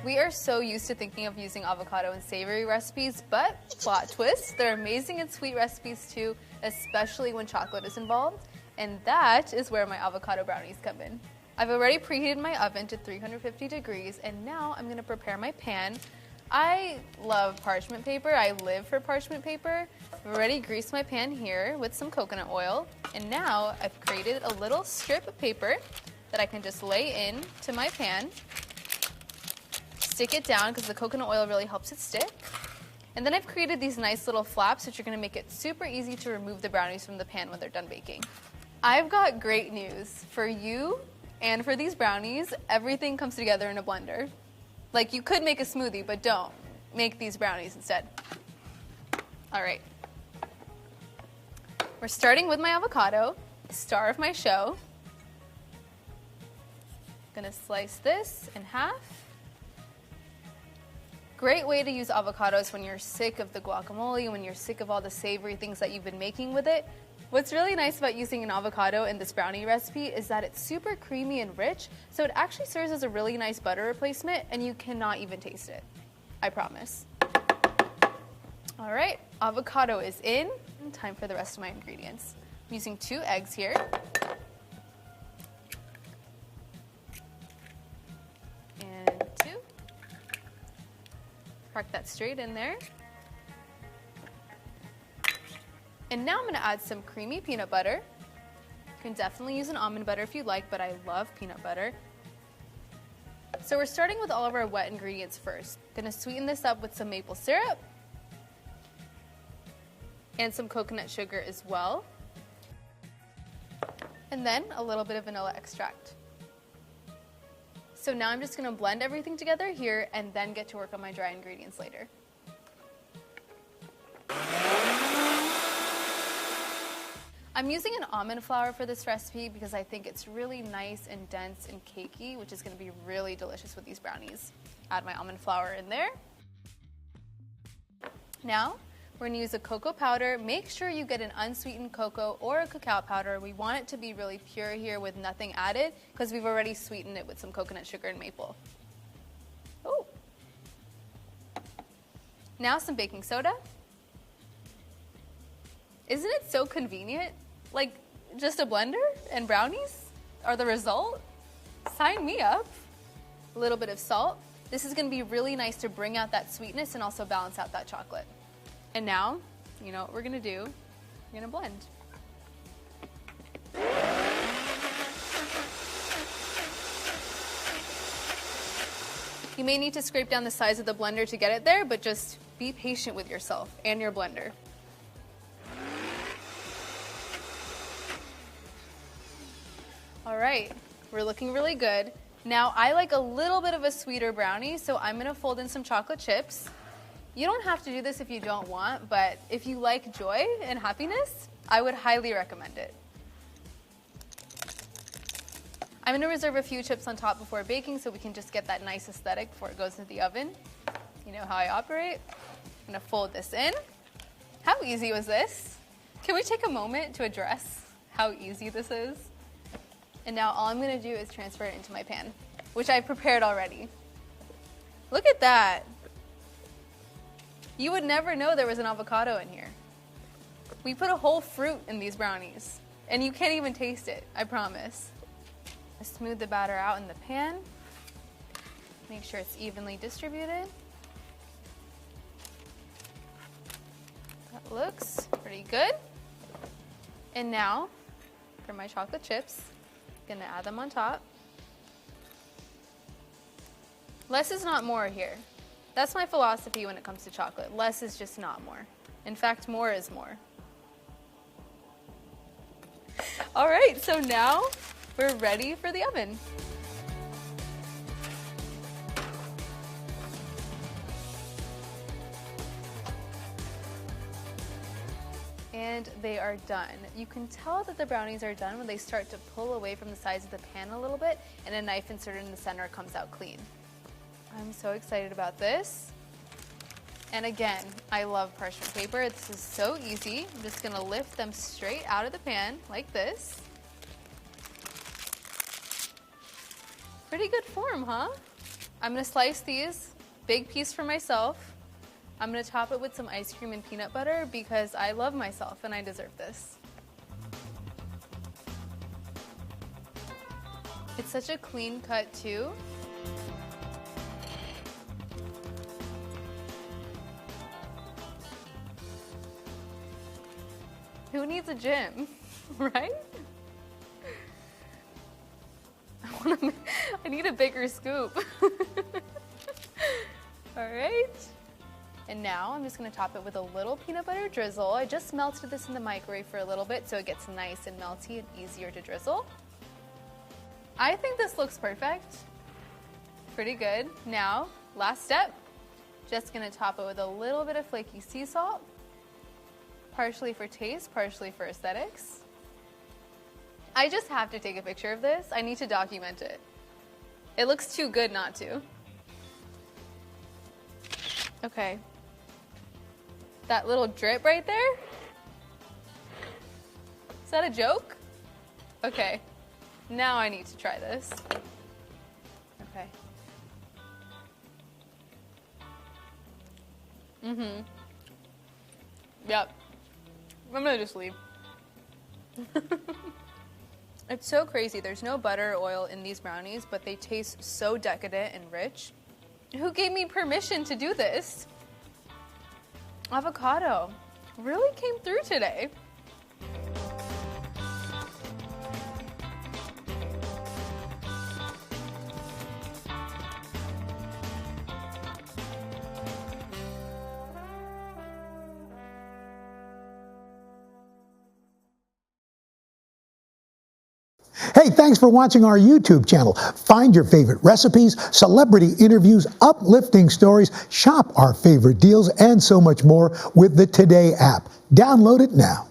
We are so used to thinking of using avocado in savory recipes, but plot twist, they're amazing in sweet recipes too, especially when chocolate is involved, and that is where my avocado brownies come in. I've already preheated my oven to 350 degrees, and now I'm gonna prepare my pan. I love parchment paper, I live for parchment paper. I've already greased my pan here with some coconut oil, and now I've created a little strip of paper that I can just lay in to my pan. Stick it down because the coconut oil really helps it stick. And then I've created these nice little flaps which are going to make it super easy to remove the brownies from the pan when they're done baking. I've got great news for you and for these brownies. Everything comes together in a blender. Like, you could make a smoothie, but don't. Make these brownies instead. All right. We're starting with my avocado, the star of my show. I'm going to slice this in half. Great way to use avocados when you're sick of the guacamole, when you're sick of all the savory things that you've been making with it. What's really nice about using an avocado in this brownie recipe is that it's super creamy and rich, so it actually serves as a really nice butter replacement, and you cannot even taste it. I promise. All right, avocado is in. Time for the rest of my ingredients. I'm using 2 eggs here. And 2. Park that straight in there. And now I'm going to add some creamy peanut butter. You can definitely use an almond butter if you'd like, but I love peanut butter. So we're starting with all of our wet ingredients first. Going to sweeten this up with some maple syrup and some coconut sugar as well. And then a little bit of vanilla extract. So now I'm just going to blend everything together here and then get to work on my dry ingredients later. I'm using an almond flour for this recipe because I think it's really nice and dense and cakey, which is going to be really delicious with these brownies. Add my almond flour in there. Now, we're going to use a cocoa powder. Make sure you get an unsweetened cocoa or a cacao powder. We want it to be really pure here with nothing added because we've already sweetened it with some coconut sugar and maple. Oh. Now some baking soda. Isn't it so convenient? Like, just a blender and brownies are the result? Sign me up. A little bit of salt. This is going to be really nice to bring out that sweetness and also balance out that chocolate. And now, you know what we're going to do? We're going to blend. You may need to scrape down the sides of the blender to get it there, but just be patient with yourself and your blender. All right, we're looking really good. Now, I like a little bit of a sweeter brownie, so I'm going to fold in some chocolate chips. You don't have to do this if you don't want, but if you like joy and happiness, I would highly recommend it. I'm going to reserve a few chips on top before baking so we can just get that nice aesthetic before it goes into the oven. You know how I operate. I'm going to fold this in. How easy was this? Can we take a moment to address how easy this is? And now all I'm going to do is transfer it into my pan, which I prepared already. Look at that. You would never know there was an avocado in here. We put a whole fruit in these brownies, and you can't even taste it, I promise. I smooth the batter out in the pan. Make sure it's evenly distributed. That looks pretty good. And now, for my chocolate chips, I'm gonna add them on top. Less is not more here. That's my philosophy when it comes to chocolate. Less is just not more. In fact, more is more. All right, so now we're ready for the oven. And they are done. You can tell that the brownies are done when they start to pull away from the sides of the pan a little bit and a knife inserted in the center comes out clean. I'm so excited about this. And again, I love parchment paper. This is so easy. I'm just gonna lift them straight out of the pan like this. Pretty good form, huh? I'm gonna slice these, big piece for myself. I'm gonna top it with some ice cream and peanut butter because I love myself and I deserve this. It's such a clean cut too. Who needs a gym, right? I need a bigger scoop. All right. And now I'm just gonna top it with a little peanut butter drizzle. I just melted this in the microwave for a little bit so it gets nice and melty and easier to drizzle. I think this looks perfect. Pretty good. Now, last step. Just gonna top it with a little bit of flaky sea salt. Partially for taste, partially for aesthetics. I just have to take a picture of this. I need to document it. It looks too good not to. Okay. That little drip right there? Is that a joke? Okay. Now I need to try this. Okay. Yep. I'm gonna just leave. It's so crazy. There's no butter or oil in these brownies, but they taste so decadent and rich. Who gave me permission to do this? Avocado really came through today. Hey, thanks for watching our YouTube channel. Find your favorite recipes, celebrity interviews, uplifting stories, shop our favorite deals, and so much more with the Today app. Download it now.